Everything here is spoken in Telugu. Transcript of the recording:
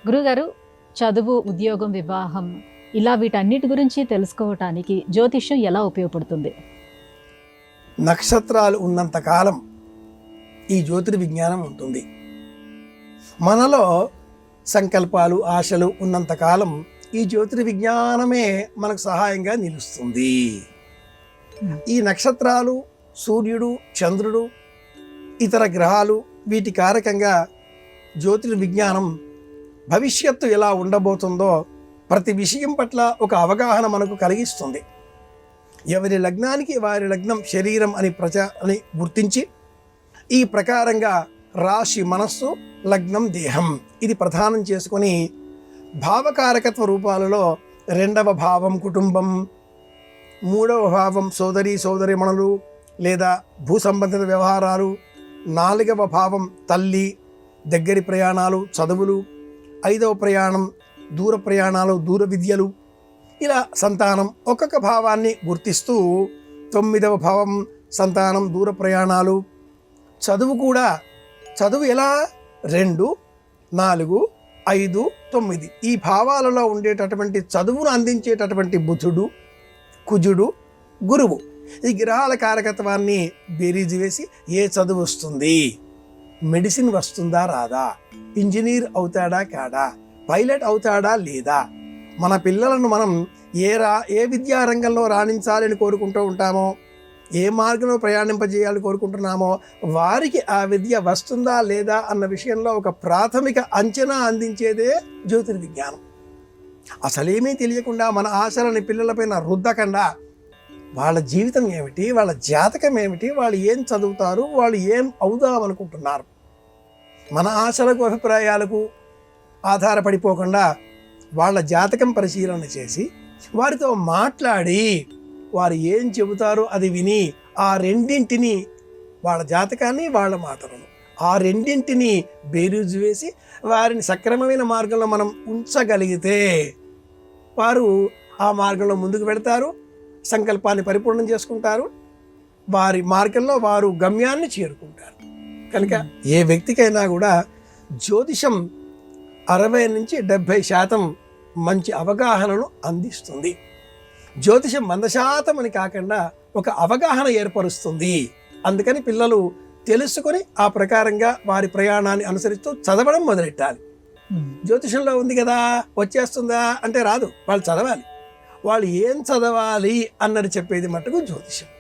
గురుగారు, చదువు, ఉద్యోగం, వివాహం ఇలా వీటన్నిటి గురించి తెలుసుకోవటానికి జ్యోతిష్యం ఎలా ఉపయోగపడుతుంది? నక్షత్రాలు ఉన్నంత కాలం ఈ జ్యోతిర్విజ్ఞానం ఉంటుంది. మనలో సంకల్పాలు, ఆశలు ఉన్నంతకాలం ఈ జ్యోతిర్విజ్ఞానమే మనకు సహాయంగా నిలుస్తుంది. ఈ నక్షత్రాలు, సూర్యుడు, చంద్రుడు, ఇతర గ్రహాలు వీటి కారకంగా జ్యోతిర్విజ్ఞానం భవిష్యత్తు ఎలా ఉండబోతుందో ప్రతి విషయం పట్ల ఒక అవగాహన మనకు కలిగిస్తుంది. ఎవరి లగ్నానికి వారి లగ్నం శరీరం అని గుర్తించి ఈ ప్రకారంగా రాశి మనస్సు, లగ్నం దేహం ఇది ప్రధానం చేసుకొని భావకారకత్వ రూపాలలో 2వ భావం కుటుంబం, 3వ భావం సోదరీమణులు లేదా భూ సంబంధిత వ్యవహారాలు, 4వ భావం తల్లి, దగ్గరి ప్రయాణాలు, చదువులు, 5వ ప్రయాణం దూర ప్రయాణాలు, దూర విద్యలు, ఇలా సంతానం ఒక్కొక్క భావాన్ని గుర్తిస్తూ 9వ భావం సంతానం, దూర ప్రయాణాలు, చదువు కూడా. చదువు ఎలా 2, 4, 5, 9 ఈ భావాలలో ఉండేటటువంటి చదువును అందించేటటువంటి బుధుడు, కుజుడు, గురువు ఈ గ్రహాల కారకత్వాన్ని బేరీజు వేసి ఏ చదువు వస్తుంది, మెడిసిన్ వస్తుందా రాదా, ఇంజనీర్ అవుతాడా కాడా, పైలట్ అవుతాడా లేదా, మన పిల్లలను మనం ఏ విద్యారంగంలో రాణించాలని కోరుకుంటూ ఉంటామో, ఏ మార్గంలో ప్రయాణింపజేయాలని కోరుకుంటున్నామో వారికి ఆ విద్య వస్తుందా లేదా అన్న విషయంలో ఒక ప్రాథమిక అంచనా అందించేదే జ్యోతిర్విజ్ఞానం. అసలేమీ తెలియకుండా మన ఆశలని పిల్లలపైన రుద్దకుండా వాళ్ళ జీవితం ఏమిటి, వాళ్ళ జాతకం ఏమిటి, వాళ్ళు ఏం చదువుతారు, వాళ్ళు ఏం అవుదామనుకుంటున్నారు, మన ఆశలకు అభిప్రాయాలకు ఆధారపడిపోకుండా వాళ్ళ జాతకం పరిశీలన చేసి వారితో మాట్లాడి వారు ఏం చెబుతారో అది విని ఆ రెండింటిని, వాళ్ళ జాతకాన్ని వాళ్ళ మాటలను, ఆ రెండింటిని బేరీజు వేసి వారిని సక్రమమైన మార్గంలో మనం ఉంచగలిగితే వారు ఆ మార్గంలో ముందుకు వెళతారు, సంకల్పాన్ని పరిపూర్ణం చేసుకుంటారు, వారి మార్గంలో వారు గమ్యాన్ని చేరుకుంటారు. కనుక ఏ వ్యక్తికైనా కూడా జ్యోతిషం 60 నుంచి 70% మంచి అవగాహనను అందిస్తుంది. జ్యోతిషం 100% అని కాకుండా ఒక అవగాహన ఏర్పరుస్తుంది. అందుకని పిల్లలు తెలుసుకొని ఆ ప్రకారంగా వారి ప్రయాణాన్ని అనుసరిస్తూ చదవడం మొదలెట్టాలి. జ్యోతిషంలో ఉంది కదా వచ్చేస్తుందా అంటే రాదు, వాళ్ళు చదవాలి. వాళ్ళు ఏం చదవాలి అన్నది చెప్పేది మట్టుకు జ్యోతిషం.